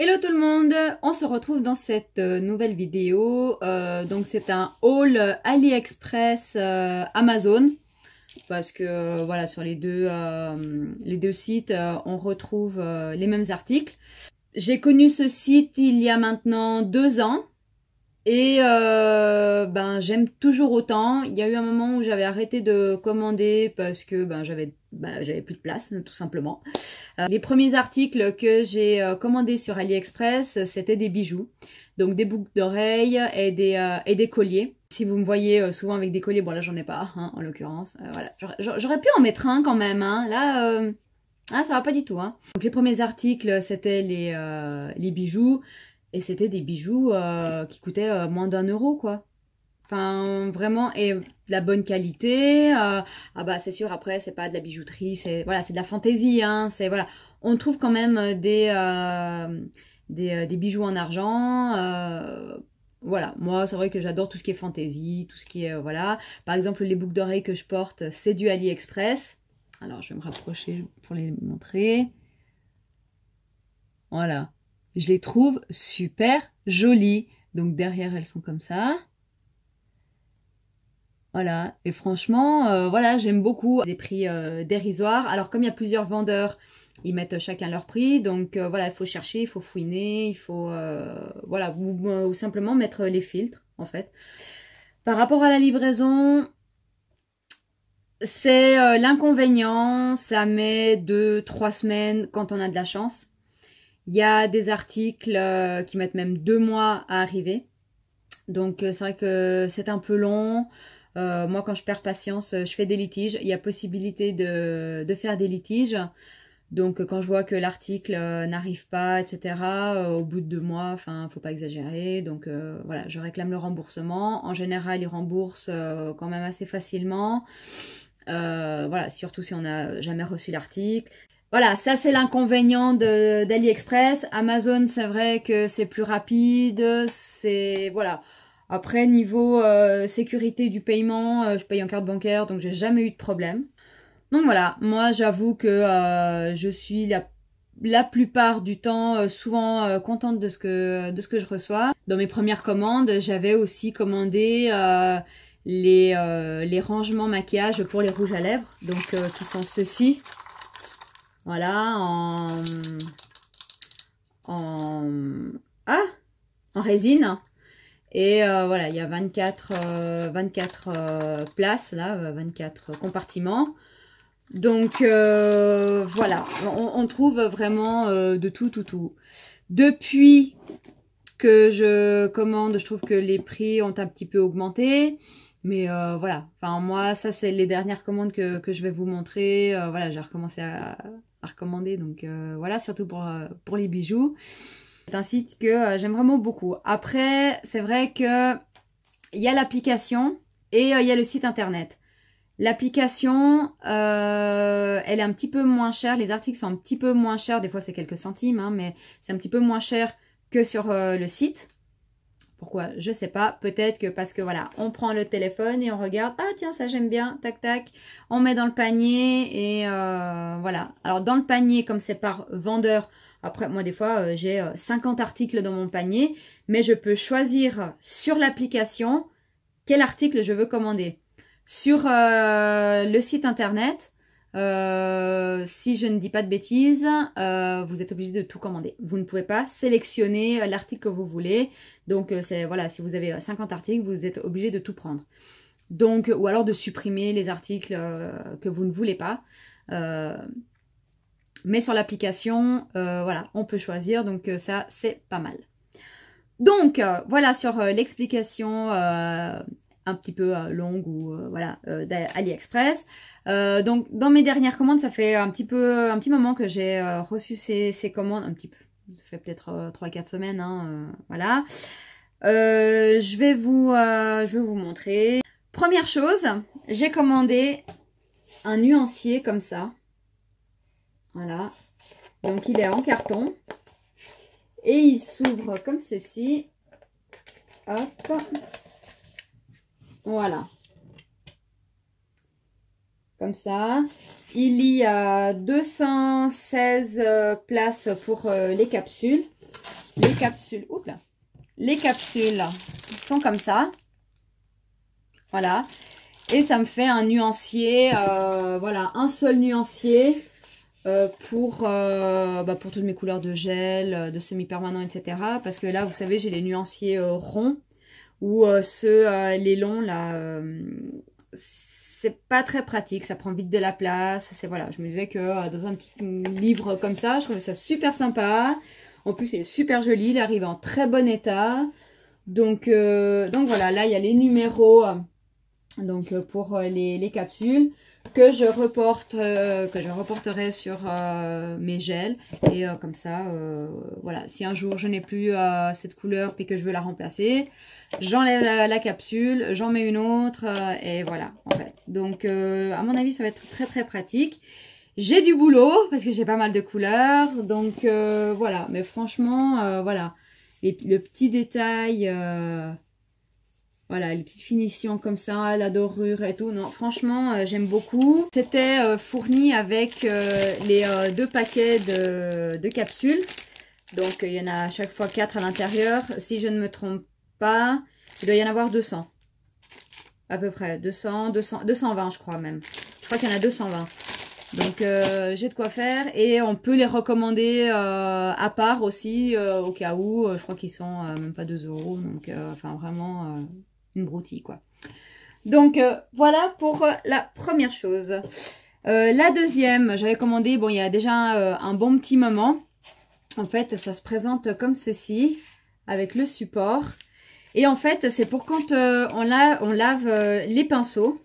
Hello tout le monde, on se retrouve dans cette nouvelle vidéo. Donc c'est un haul AliExpress Amazon parce que voilà, sur les deux sites on retrouve les mêmes articles. J'ai connu ce site il y a maintenant 2 ans et j'aime toujours autant. Il y a eu un moment où j'avais arrêté de commander parce que j'avais plus de place tout simplement. Les premiers articles que j'ai commandés sur AliExpress, c'était des bijoux. Donc des boucles d'oreilles et des colliers. Si vous me voyez souvent avec des colliers, bon là j'en ai pas hein, en l'occurrence. Voilà. J'aurais pu en mettre un quand même. Hein. Là, ça va pas du tout. Hein. Donc les premiers articles, c'était les bijoux. Et c'était des bijoux qui coûtaient moins d'1 € quoi. Enfin, vraiment, et de la bonne qualité. C'est sûr, après, c'est pas de la bijouterie, c'est voilà, c'est de la fantaisie. Hein, c'est voilà, on trouve quand même des bijoux en argent. Voilà, moi, c'est vrai que j'adore tout ce qui est fantaisie, tout ce qui est voilà. Par exemple, les boucles d'oreilles que je porte, c'est du AliExpress. Alors, je vais me rapprocher pour les montrer. Voilà, je les trouve super jolies. Donc derrière, elles sont comme ça. Voilà, et franchement, voilà, j'aime beaucoup. Des prix dérisoires. Alors, comme il y a plusieurs vendeurs, ils mettent chacun leur prix. Donc, voilà, il faut chercher, il faut fouiner, il faut, voilà, ou simplement mettre les filtres, en fait. Par rapport à la livraison, c'est l'inconvénient. Ça met 2-3 semaines quand on a de la chance. Il y a des articles qui mettent même 2 mois à arriver. Donc, c'est vrai que c'est un peu long. Moi, quand je perds patience, je fais des litiges. Il y a possibilité de faire des litiges. Donc, quand je vois que l'article n'arrive pas, etc., au bout de 2 mois, enfin, faut pas exagérer. Donc, voilà, je réclame le remboursement. En général, ils remboursent quand même assez facilement. Voilà, surtout si on n'a jamais reçu l'article. Voilà, ça c'est l'inconvénient d'AliExpress. Amazon, c'est vrai que c'est plus rapide. C'est voilà. Après, niveau sécurité du paiement, je paye en carte bancaire, donc j'ai jamais eu de problème. Donc voilà, moi j'avoue que je suis la plupart du temps souvent contente de ce que je reçois. Dans mes premières commandes, j'avais aussi commandé les rangements maquillage pour les rouges à lèvres, donc qui sont ceux-ci. Voilà, en résine. Et voilà, il y a 24 places, là, 24 compartiments. Donc, voilà, on trouve vraiment de tout. Depuis que je commande, je trouve que les prix ont un petit peu augmenté. Mais voilà, enfin moi, ça c'est les dernières commandes que je vais vous montrer. Voilà, j'ai recommencé à recommander, donc voilà, surtout pour les bijoux. C'est un site que j'aime vraiment beaucoup. Après, c'est vrai que il y a l'application et il y a le site internet. L'application, elle est un petit peu moins chère. Les articles sont un petit peu moins chers. Des fois, c'est quelques centimes, hein, mais c'est un petit peu moins cher que sur le site. Pourquoi? Je sais pas. Peut-être que parce que voilà, on prend le téléphone et on regarde. Ah tiens, ça j'aime bien. Tac tac. On met dans le panier et voilà. Alors dans le panier, comme c'est par vendeur, après moi des fois j'ai 50 articles dans mon panier, mais je peux choisir sur l'application quel article je veux commander. Sur le site internet, si je ne dis pas de bêtises, vous êtes obligé de tout commander. Vous ne pouvez pas sélectionner l'article que vous voulez. Donc, voilà, si vous avez 50 articles, vous êtes obligé de tout prendre. Donc, ou alors de supprimer les articles que vous ne voulez pas. Mais sur l'application, voilà, on peut choisir. Donc, ça, c'est pas mal. Donc, voilà sur l'explication un petit peu longue ou voilà d'AliExpress. Donc dans mes dernières commandes, ça fait un petit moment que j'ai reçu ces commandes, un petit peu, ça fait peut-être 3-4 semaines, hein, voilà. Je vais vous montrer. Première chose, j'ai commandé un nuancier comme ça. Voilà. Donc il est en carton. Et il s'ouvre comme ceci. Hop. Voilà. Comme ça. Il y a 216 places pour les capsules. les capsules, oups là, les capsules sont comme ça. Voilà. Et ça me fait un nuancier, voilà, un seul nuancier pour toutes mes couleurs de gel, de semi-permanent, etc. Parce que là, vous savez, j'ai les nuanciers ronds ou les longs, là, c'est pas très pratique, ça prend vite de la place. C'est voilà, je me disais que dans un petit livre comme ça, je trouvais ça super sympa. En plus, il est super joli, il arrive en très bon état. Donc voilà, là, il y a les numéros donc pour les capsules que je reporterai sur mes gels. Et comme ça, voilà, si un jour je n'ai plus cette couleur puis que je veux la remplacer, j'enlève la capsule, j'en mets une autre et voilà, en fait. Donc, à mon avis, ça va être très très pratique. J'ai du boulot parce que j'ai pas mal de couleurs. Donc, voilà. Mais franchement, voilà. Le petit détail, voilà, les petites finitions comme ça, la dorure et tout. Non, franchement, j'aime beaucoup. C'était fourni avec les 2 paquets de capsules. Donc, il y en a à chaque fois 4 à l'intérieur. Si je ne me trompe pas, il doit y en avoir 200. À peu près. 220 je crois même. Je crois qu'il y en a 220. Donc, j'ai de quoi faire. Et on peut les recommander à part aussi, au cas où. Je crois qu'ils sont même pas 2 €. Donc, enfin, vraiment une broutille, quoi. Donc, voilà pour la première chose. La deuxième, j'avais commandé, bon, il y a déjà un bon petit moment. En fait, ça se présente comme ceci, avec le support. Et en fait, c'est pour quand on lave les pinceaux.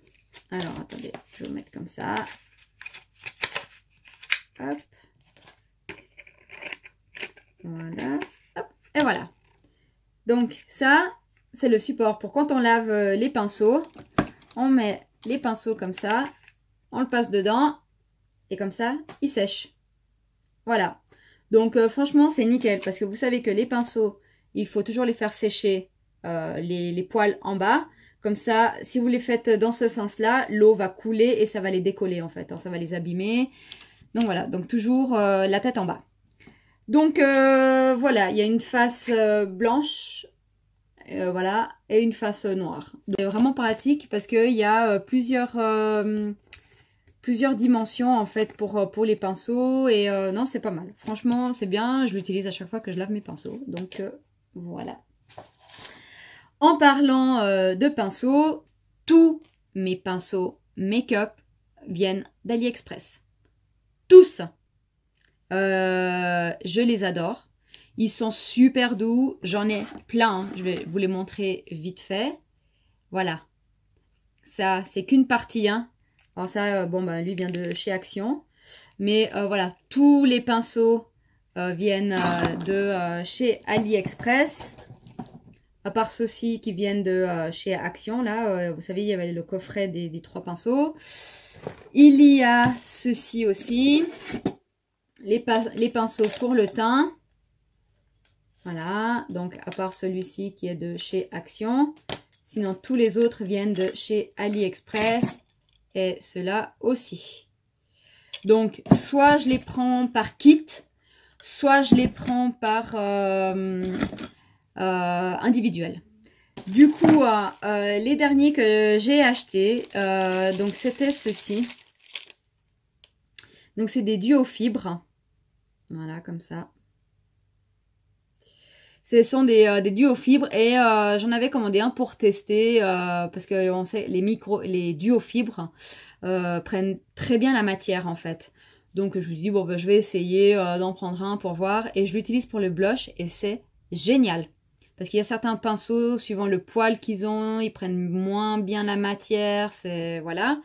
Alors, attendez, je vais vous mettre comme ça. Hop. Voilà. Hop. Et voilà. Donc, ça, c'est le support pour quand on lave les pinceaux. On met les pinceaux comme ça. On le passe dedans. Et comme ça, il sèche. Voilà. Donc, franchement, c'est nickel. Parce que vous savez que les pinceaux, il faut toujours les faire sécher les poils en bas. Comme ça, si vous les faites dans ce sens-là, l'eau va couler et ça va les décoller en fait. Hein, ça va les abîmer. Donc voilà, donc toujours la tête en bas. Donc voilà, il y a une face blanche, voilà, et une face noire. C'est vraiment pratique parce qu'il y a plusieurs dimensions en fait pour les pinceaux. Et non, c'est pas mal. Franchement, c'est bien. Je l'utilise à chaque fois que je lave mes pinceaux. Donc voilà. En parlant de pinceaux, tous mes pinceaux make-up viennent d'AliExpress. Tous. Je les adore. Ils sont super doux. J'en ai plein. Hein. Je vais vous les montrer vite fait. Voilà. Ça, c'est qu'une partie. Hein. Alors ça, bon, bah, lui vient de chez Action. Mais voilà, tous les pinceaux viennent de chez AliExpress. À part ceux-ci qui viennent de chez Action, là, vous savez, il y avait le coffret des 3 pinceaux. Il y a ceci aussi, les pinceaux pour le teint. Voilà, donc à part celui-ci qui est de chez Action. Sinon, tous les autres viennent de chez AliExpress et ceux-là aussi. Donc, soit je les prends par kit, soit je les prends par individuel. Du coup, les derniers que j'ai achetés, donc c'était ceux-ci. Donc c'est des duos fibres. Voilà, comme ça. Ce sont des duos fibres et j'en avais commandé un pour tester parce que on sait les duos fibres prennent très bien la matière en fait. Donc je me suis dit bon ben, je vais essayer d'en prendre un pour voir et je l'utilise pour le blush et c'est génial. Parce qu'il y a certains pinceaux, suivant le poil qu'ils ont, ils prennent moins bien la matière, c'est voilà.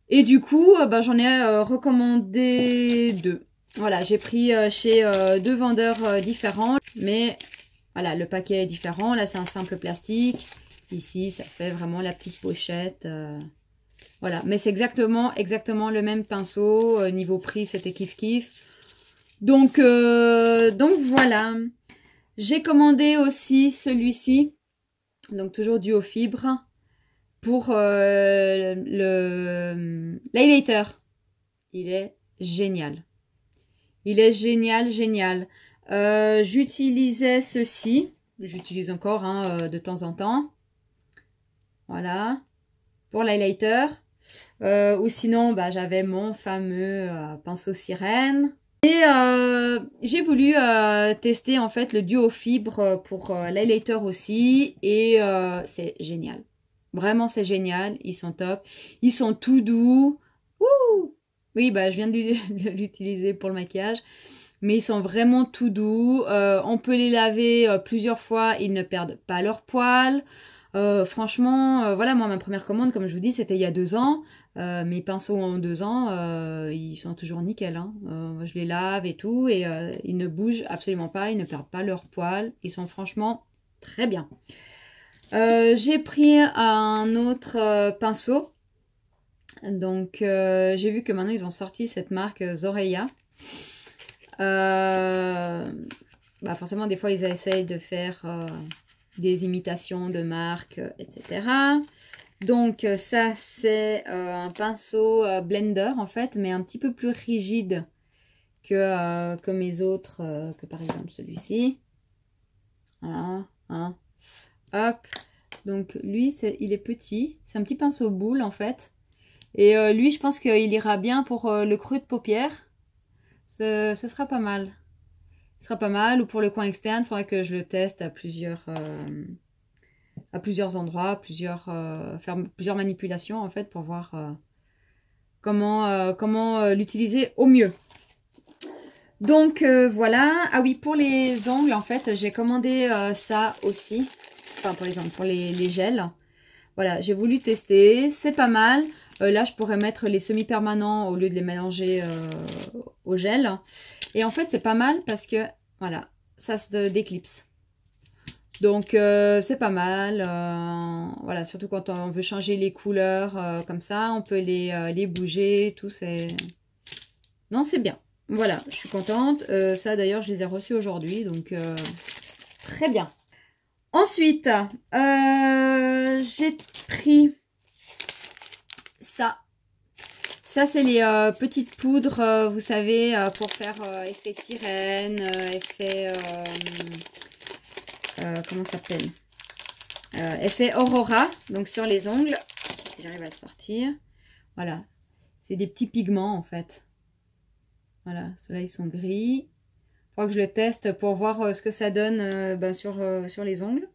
Et du coup, ben, j'en ai recommandé 2. Voilà, j'ai pris chez 2 vendeurs différents, mais voilà, le paquet est différent. Là, c'est un simple plastique. Ici, ça fait vraiment la petite pochette. Voilà, mais c'est exactement le même pinceau. Niveau prix, c'était kiff-kiff. Donc voilà. J'ai commandé aussi celui-ci, donc toujours duo fibre, pour l'highlighter. Il est génial. Il est génial, génial. J'utilisais ceci. J'utilise encore hein, de temps en temps. Voilà. Pour l'highlighter. Ou sinon, bah, j'avais mon fameux pinceau sirène. Et j'ai voulu tester en fait le duo fibre pour l'highlighter aussi. Et c'est génial. Vraiment, c'est génial. Ils sont top. Ils sont tout doux. Wouh! Oui, bah, je viens de l'utiliser pour le maquillage. Mais ils sont vraiment tout doux. On peut les laver plusieurs fois. Ils ne perdent pas leurs poils. Franchement, voilà, moi, ma première commande, comme je vous dis, c'était il y a 2 ans. Mes pinceaux en 2 ans, ils sont toujours nickel. Hein. Je les lave et tout. Et ils ne bougent absolument pas. Ils ne perdent pas leurs poils. Ils sont franchement très bien. J'ai pris un autre pinceau. Donc, j'ai vu que maintenant, ils ont sorti cette marque Zoreia. Bah forcément, des fois, ils essayent de faire des imitations de marques, etc. Donc, ça, c'est un pinceau blender, en fait, mais un petit peu plus rigide que mes autres, que par exemple celui-ci. Voilà, hein. Hop. Donc, lui, il est petit. C'est un petit pinceau boule, en fait. Et lui, je pense qu'il ira bien pour le creux de paupière. Ce sera pas mal. Ce sera pas mal. Ou pour le coin externe, il faudra que je le teste à plusieurs endroits, faire plusieurs manipulations en fait pour voir comment l'utiliser au mieux. Donc voilà. Ah oui, pour les ongles en fait, j'ai commandé ça aussi. Enfin pour les ongles, pour les gels. Voilà, j'ai voulu tester. C'est pas mal. Là, je pourrais mettre les semi-permanents au lieu de les mélanger au gel. Et en fait, c'est pas mal parce que, voilà, ça se déclipse. Donc, c'est pas mal. Voilà, surtout quand on veut changer les couleurs comme ça, on peut les bouger, tout, c'est... Non, c'est bien. Voilà, je suis contente. Ça, d'ailleurs, je les ai reçus aujourd'hui, donc très bien. Ensuite, j'ai pris... ça. Ça, c'est les petites poudres, vous savez, pour faire effet sirène, effet... comment ça s'appelle effet Aurora, donc sur les ongles. Si j'arrive à le sortir. Voilà. C'est des petits pigments, en fait. Voilà. Ceux-là, ils sont gris. Il faudra que je le teste pour voir ce que ça donne sur les ongles.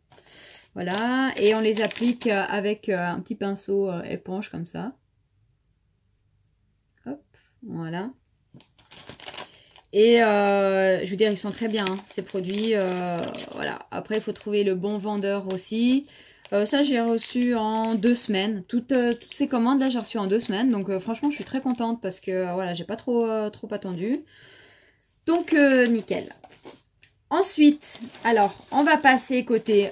Voilà. Et on les applique avec un petit pinceau éponge, comme ça. Voilà. Et je veux dire, ils sont très bien, hein, ces produits. Voilà. Après, il faut trouver le bon vendeur aussi. Ça, j'ai reçu en 2 semaines. Toutes ces commandes, là, j'ai reçu en 2 semaines. Donc, franchement, je suis très contente parce que, voilà, j'ai pas trop attendu. Donc, nickel. Ensuite, alors, on va passer côté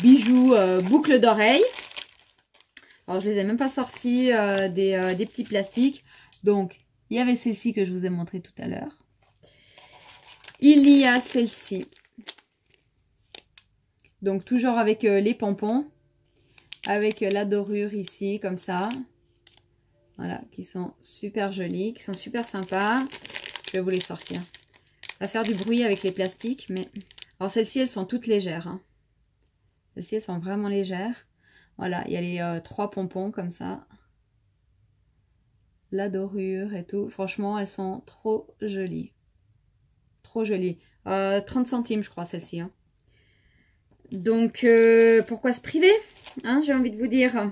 bijoux, boucles d'oreilles. Alors, je les ai même pas sortis des petits plastiques. Donc, il y avait celle-ci que je vous ai montré tout à l'heure. Il y a celle-ci. Donc, toujours avec les pompons. Avec la dorure ici, comme ça. Voilà, qui sont super jolies, qui sont super sympas. Je vais vous les sortir. Ça va faire du bruit avec les plastiques, mais... Alors, celles-ci, elles sont toutes légères. Hein. Celles-ci, elles sont vraiment légères. Voilà, il y a les 3 pompons, comme ça. La dorure et tout. Franchement, elles sont trop jolies. Trop jolies. 30 centimes, je crois, celle-ci. Hein. Donc, pourquoi se priver, hein, j'ai envie de vous dire.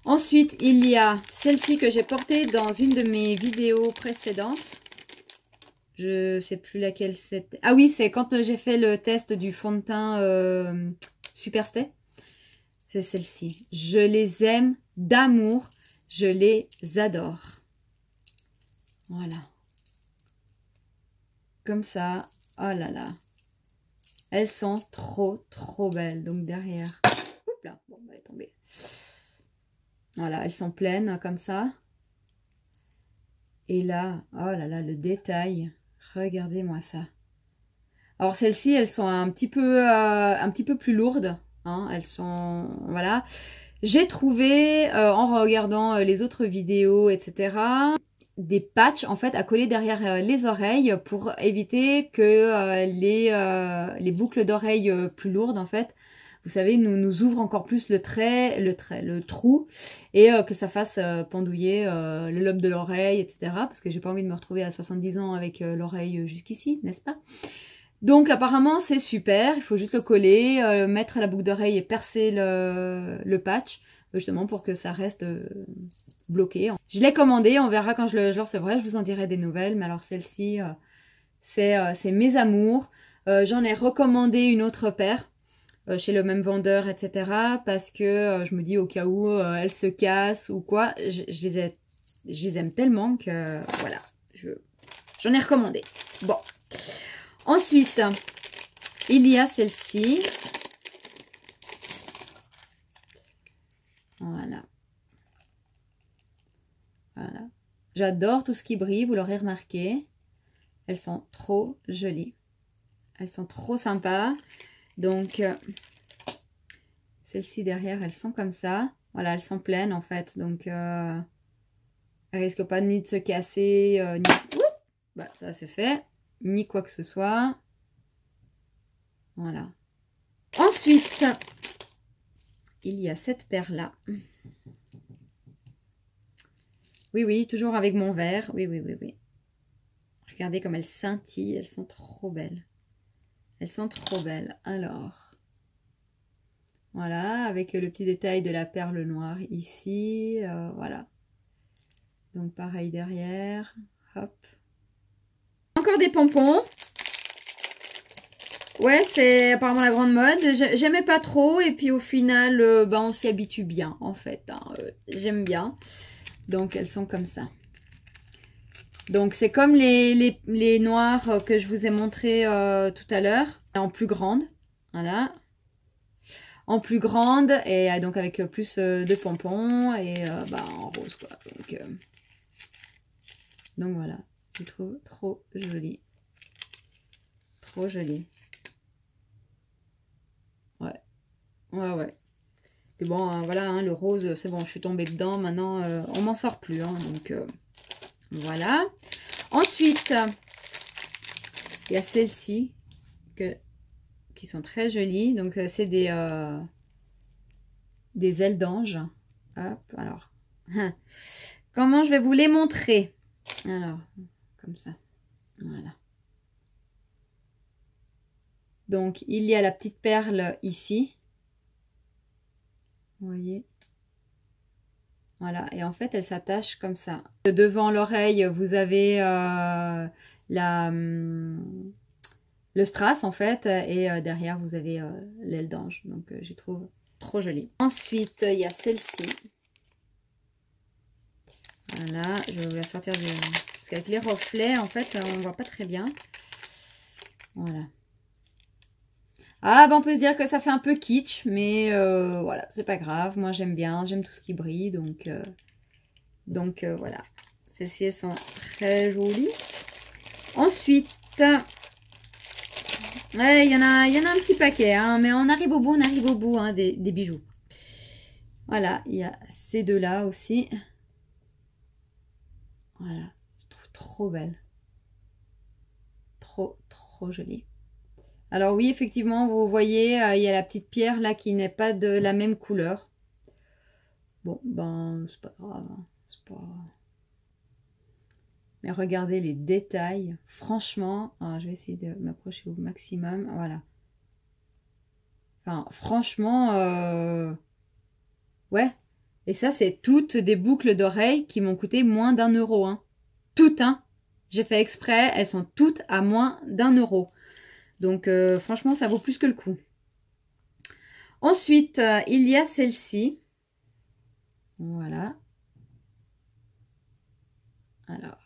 Ensuite, il y a celle-ci que j'ai portée dans une de mes vidéos précédentes. Je sais plus laquelle c'était. Ah oui, c'est quand j'ai fait le test du fond de teint Superstay. C'est celle-ci. Je les aime d'amour. Je les adore. Voilà. Comme ça. Oh là là. Elles sont trop, trop belles. Donc derrière. Oups là. Bon, elle est tombée. Voilà, elles sont pleines comme ça. Et là, oh là là, le détail. Regardez-moi ça. Alors celles-ci, elles sont un petit peu plus lourdes. Hein. Elles sont... Voilà. J'ai trouvé, en regardant les autres vidéos, etc., des patchs en fait à coller derrière les oreilles pour éviter que les boucles d'oreilles plus lourdes en fait, vous savez, nous ouvrent encore plus le trou et que ça fasse pendouiller le lobe de l'oreille, etc. Parce que j'ai pas envie de me retrouver à 70 ans avec l'oreille jusqu'ici, n'est-ce pas? Donc apparemment c'est super, il faut juste le coller, mettre la boucle d'oreille et percer le patch, justement pour que ça reste bloqué. Je l'ai commandé, on verra quand je le recevrai, je vous en dirai des nouvelles, mais alors celle-ci, c'est mes amours. J'en ai recommandé une autre paire chez le même vendeur, etc. Parce que je me dis au cas où elle se casse ou quoi, je les aime tellement que voilà, j'en ai recommandé. Bon. Ensuite, il y a celle-ci. Voilà. Voilà. J'adore tout ce qui brille, vous l'aurez remarqué. Elles sont trop jolies. Elles sont trop sympas. Donc, celles-ci derrière, elles sont comme ça. Voilà, elles sont pleines en fait. Donc, elles risquent pas ni de se casser, ni... Ouh, bah, ça c'est fait. Ni quoi que ce soit. Voilà. Ensuite, il y a cette paire-là. Oui, oui, toujours avec mon verre. Oui, oui, oui, oui. Regardez comme elles scintillent. Elles sont trop belles. Elles sont trop belles. Alors, voilà, avec le petit détail de la perle noire ici. Voilà. Donc, pareil derrière. Hop. Encore des pompons. Ouais, c'est apparemment la grande mode. J'aimais pas trop. Et puis, au final, bah, on s'y habitue bien, en fait. Hein. J'aime bien. Donc, elles sont comme ça. Donc, c'est comme les noirs que je vous ai montré tout à l'heure. En plus grande. Voilà. En plus grande. Et donc, avec plus de pompons. Et bah, en rose, quoi. Donc voilà. Je trouve trop joli. Trop joli. Ouais. Ouais, ouais. Et bon, voilà, hein, le rose, c'est bon, je suis tombée dedans. Maintenant, on m'en sort plus. Hein, donc, voilà. Ensuite, il y a celles-ci qui sont très jolies. Donc, c'est des ailes d'ange. Hop, alors. Comment je vais vous les montrer? Alors, comme ça. Voilà. Donc, il y a la petite perle ici. Vous voyez? Voilà. Et en fait, elle s'attache comme ça. Devant l'oreille, vous avez le strass, en fait. Et derrière, vous avez l'aile d'ange. Donc, j'y trouve trop jolie. Ensuite, il y a celle-ci. Voilà. Je vais vous la sortir du... Parce qu'avec les reflets, en fait, on ne voit pas très bien. Voilà. Ah, ben on peut se dire que ça fait un peu kitsch, mais voilà, c'est pas grave. Moi, j'aime bien, j'aime tout ce qui brille, donc voilà. Celles-ci, elles sont très jolies. Ensuite, ouais, il y en a un petit paquet, hein, mais on arrive au bout, hein, des bijoux. Voilà, il y a ces deux-là aussi. Voilà, je trouve trop belle. Trop, trop jolie. Alors oui, effectivement, vous voyez, il y a la petite pierre là qui n'est pas de la même couleur. Bon, ben, c'est pas grave. Hein. C'est pas... Mais regardez les détails. Franchement, alors, je vais essayer de m'approcher au maximum. Voilà. Enfin, franchement, ouais. Et ça, c'est toutes des boucles d'oreilles qui m'ont coûté moins d'1 €. Hein. Toutes, hein. J'ai fait exprès, elles sont toutes à moins d'1 €. Donc, franchement, ça vaut plus que le coup. Ensuite, il y a celle-ci. Voilà. Alors,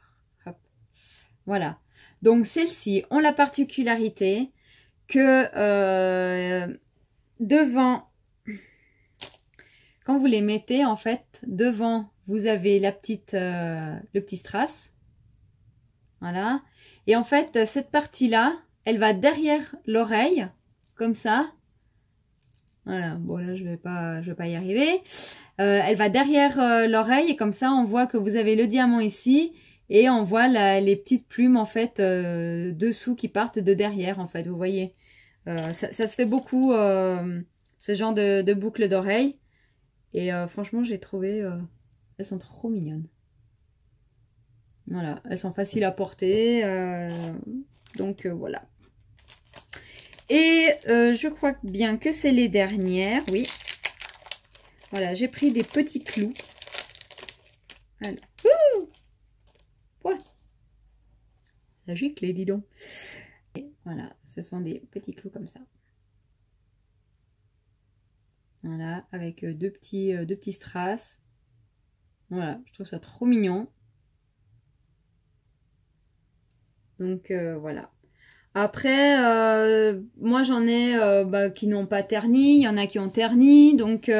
hop. Voilà. Donc, celles-ci ont la particularité que devant, quand vous les mettez, en fait, devant, vous avez le petit strass. Voilà. Et en fait, cette partie-là, elle va derrière l'oreille, comme ça. Voilà, bon là je vais pas y arriver. Elle va derrière l'oreille et comme ça on voit que vous avez le diamant ici Et on voit les petites plumes en fait dessous qui partent de derrière en fait, vous voyez. Ça se fait beaucoup ce genre de boucles d'oreilles. Et franchement j'ai trouvé, elles sont trop mignonnes. Voilà, elles sont faciles à porter. Donc voilà. Et je crois bien que c'est les dernières, oui. Voilà, j'ai pris des petits clous. Alors, ouais. Ça gicle, dis donc. Et voilà, ce sont des petits clous comme ça. Voilà, avec deux petits strass. Voilà, je trouve ça trop mignon. Donc voilà. Après, moi j'en ai qui n'ont pas terni, il y en a qui ont terni, donc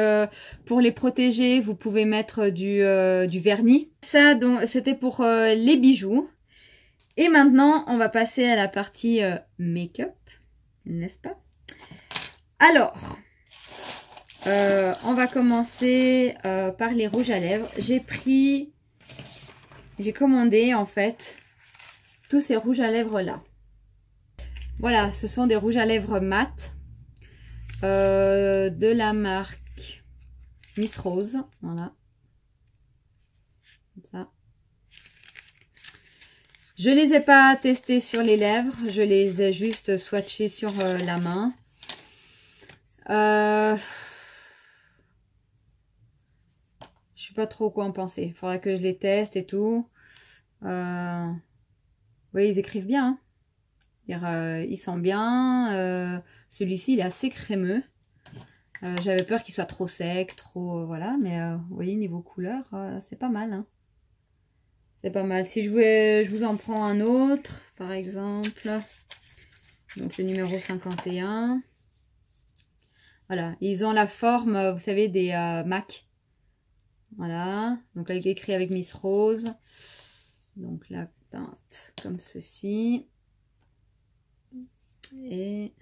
pour les protéger, vous pouvez mettre du vernis. Ça, donc c'était pour les bijoux. Et maintenant, on va passer à la partie make-up, n'est-ce pas? Alors, on va commencer par les rouges à lèvres. J'ai commandé en fait tous ces rouges à lèvres là. Voilà, ce sont des rouges à lèvres mat de la marque Miss Rose. Voilà. Comme ça. Je ne les ai pas testés sur les lèvres. Je les ai juste swatchés sur la main. Je sais pas trop quoi en penser. Il faudra que je les teste et tout. Oui, ils écrivent bien. Hein. Ils sont bien. Celui-ci, il est assez crémeux. J'avais peur qu'il soit trop sec, trop... voilà, mais vous voyez, niveau couleur, c'est pas mal. Hein. C'est pas mal. Si je vous en prends un autre, par exemple. Donc, le numéro 51. Voilà, ils ont la forme, vous savez, des MAC. Voilà, donc avec écrit avec Miss Rose. Donc, la teinte comme ceci. Et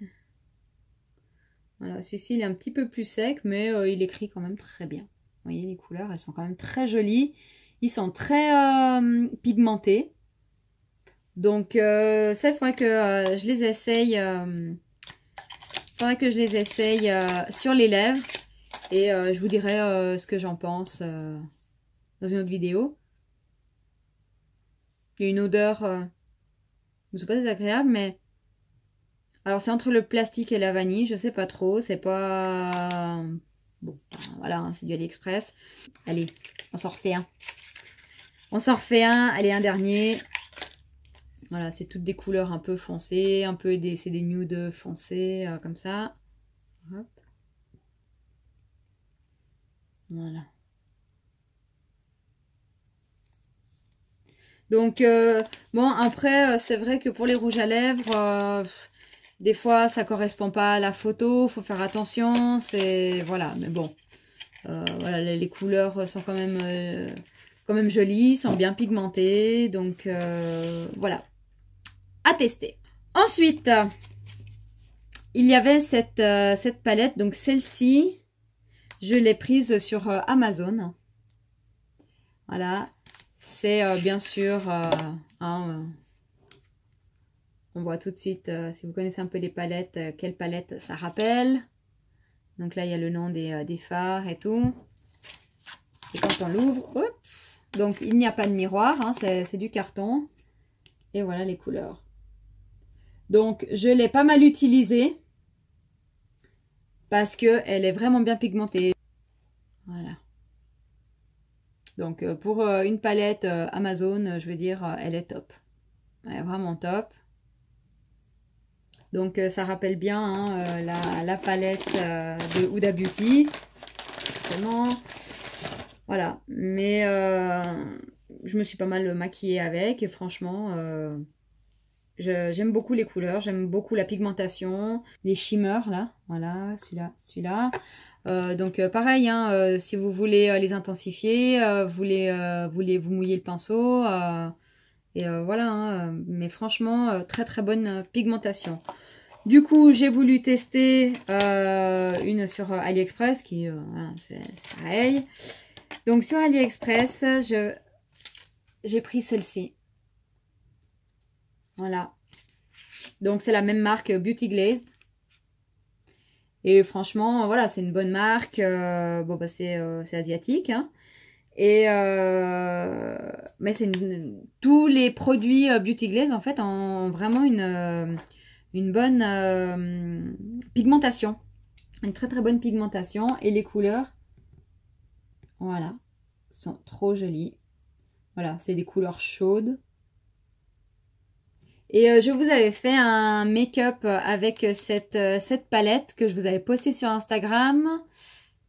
voilà, celui-ci il est un petit peu plus sec, mais il écrit quand même très bien. Vous voyez, les couleurs, elles sont quand même très jolies. Ils sont très pigmentés. Donc ça, il faudrait que je les essaye. Sur les lèvres. Et je vous dirai ce que j'en pense dans une autre vidéo. Il y a une odeur, c'est pas désagréable, mais... Alors, c'est entre le plastique et la vanille, je sais pas trop, c'est pas... Bon, voilà, hein, c'est du AliExpress. Allez, on s'en refait un. On s'en refait un, allez, un dernier. Voilà, c'est toutes des couleurs un peu foncées, c'est des nudes foncés, comme ça. Hop. Voilà. Donc, bon, après, c'est vrai que pour les rouges à lèvres... des fois, ça correspond pas à la photo, faut faire attention, c'est... Voilà, mais bon. Voilà, les couleurs sont quand même jolies, sont bien pigmentées, donc voilà. À tester. Ensuite, il y avait cette palette, donc celle-ci, je l'ai prise sur Amazon. Voilà, c'est bien sûr... on voit tout de suite, si vous connaissez un peu les palettes, quelle palette ça rappelle. Donc là, il y a le nom des fards et tout. Et quand on l'ouvre, oups, donc il n'y a pas de miroir, hein, c'est du carton. Et voilà les couleurs. Donc, je l'ai pas mal utilisée parce qu'elle est vraiment bien pigmentée. Voilà. Donc, pour une palette Amazon, je veux dire, elle est top. Elle est vraiment top. Donc, ça rappelle bien hein, la palette de Huda Beauty. Vraiment. Voilà. Mais je me suis pas mal maquillée avec. Et franchement, j'aime beaucoup les couleurs. J'aime beaucoup la pigmentation. Les shimmers, là. Voilà, celui-là. Donc, pareil, hein, si vous voulez les intensifier, vous mouillez le pinceau. Et voilà, hein, mais franchement, très très bonne pigmentation. Du coup, j'ai voulu tester une sur AliExpress, qui voilà, c'est pareil. Donc sur AliExpress, j'ai pris celle-ci. Voilà. Donc, c'est la même marque Beauty Glazed. Et franchement, voilà, c'est une bonne marque. Bon, bah, c'est asiatique, hein. Et mais tous les produits Beauty Glaze en fait ont vraiment une bonne pigmentation, une très très bonne pigmentation, et les couleurs, voilà, sont trop jolies. Voilà, c'est des couleurs chaudes. Et je vous avais fait un make-up avec cette palette que je vous avais postée sur Instagram.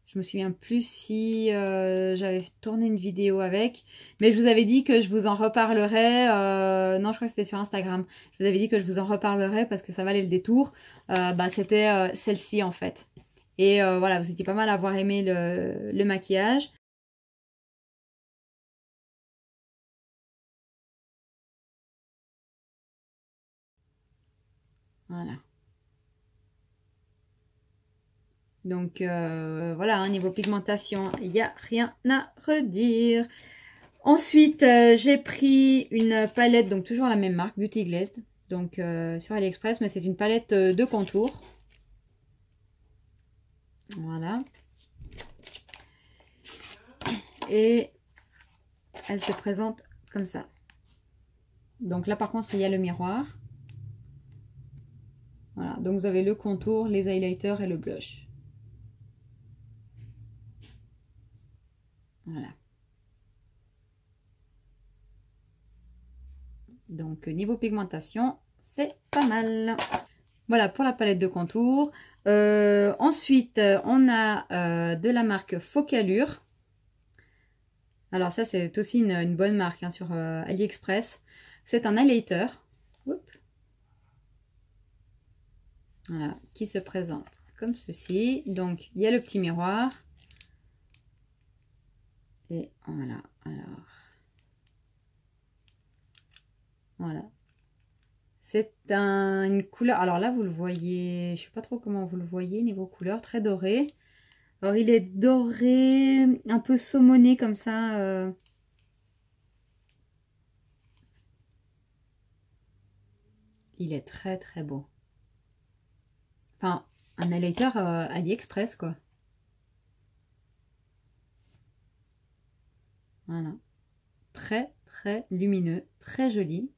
Je me souviens plus si j'avais tourné une vidéo avec. Mais je vous avais dit que je vous en reparlerai. Non, je crois que c'était sur Instagram. Je vous avais dit que je vous en reparlerai parce que ça valait le détour. Bah, c'était celle-ci en fait. Et voilà, vous étiez pas mal à avoir aimé le maquillage. Voilà. Donc voilà, hein, niveau pigmentation, il n'y a rien à redire. Ensuite, j'ai pris une palette, donc toujours la même marque, Beauty Glazed, donc sur AliExpress, mais c'est une palette de contour. Voilà. Et elle se présente comme ça. Donc là, par contre, il y a le miroir. Voilà, donc vous avez le contour, les highlighters et le blush. Voilà. Donc niveau pigmentation, c'est pas mal. Voilà pour la palette de contour. Ensuite, on a de la marque Focalure. Alors ça, c'est aussi une bonne marque hein, sur AliExpress. C'est un highlighter. Voilà, qui se présente comme ceci. Donc, il y a le petit miroir. Et voilà, alors. Voilà. C'est une couleur. Alors là, vous le voyez. Je ne sais pas trop comment vous le voyez niveau couleur. Très doré. Alors, il est doré, un peu saumoné comme ça. Il est très très beau. Enfin, un highlighter AliExpress, quoi. Voilà. Très très lumineux, très joli.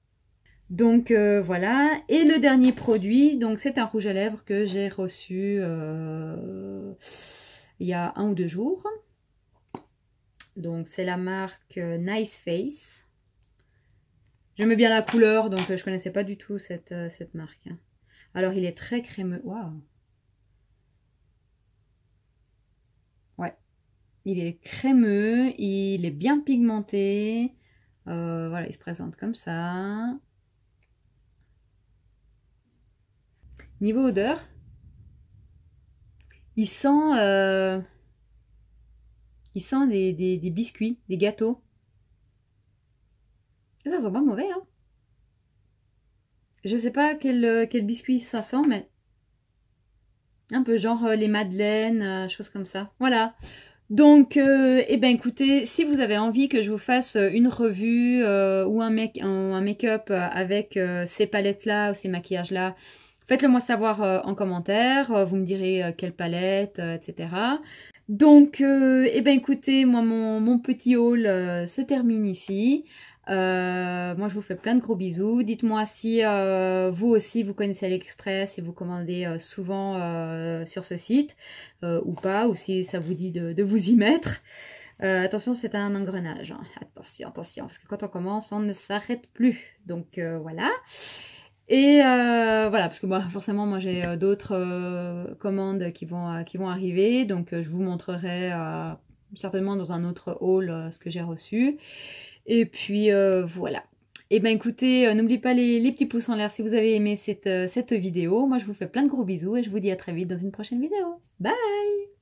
Donc voilà, et le dernier produit, donc c'est un rouge à lèvres que j'ai reçu il y a 1 ou 2 jours. Donc c'est la marque Nice Face. J'aimais bien la couleur, donc je connaissais pas du tout cette marque. Alors il est très crémeux, waouh. Ouais, il est crémeux, il est bien pigmenté. Voilà, il se présente comme ça. Niveau odeur, il sent des biscuits, des gâteaux. Et ça sent pas mauvais, hein. Je sais pas quel biscuit ça sent, mais un peu genre les madeleines, choses comme ça. Voilà. Donc, eh ben écoutez, si vous avez envie que je vous fasse une revue ou un make-up avec ces palettes-là ou ces maquillages-là, faites-le moi savoir en commentaire. Vous me direz quelle palette, etc. Donc, eh ben écoutez, moi mon petit haul se termine ici. Moi je vous fais plein de gros bisous. Dites-moi si vous aussi vous connaissez AliExpress et vous commandez souvent sur ce site ou pas, ou si ça vous dit de vous y mettre. Attention, c'est un engrenage, hein. Attention, attention, parce que quand on commence, on ne s'arrête plus. Donc voilà. Et voilà, parce que bah, forcément, moi j'ai d'autres commandes qui vont arriver. Donc je vous montrerai certainement dans un autre haul ce que j'ai reçu. Et puis voilà. Et ben écoutez, n'oubliez pas les petits pouces en l'air si vous avez aimé cette vidéo. Moi je vous fais plein de gros bisous et je vous dis à très vite dans une prochaine vidéo. Bye!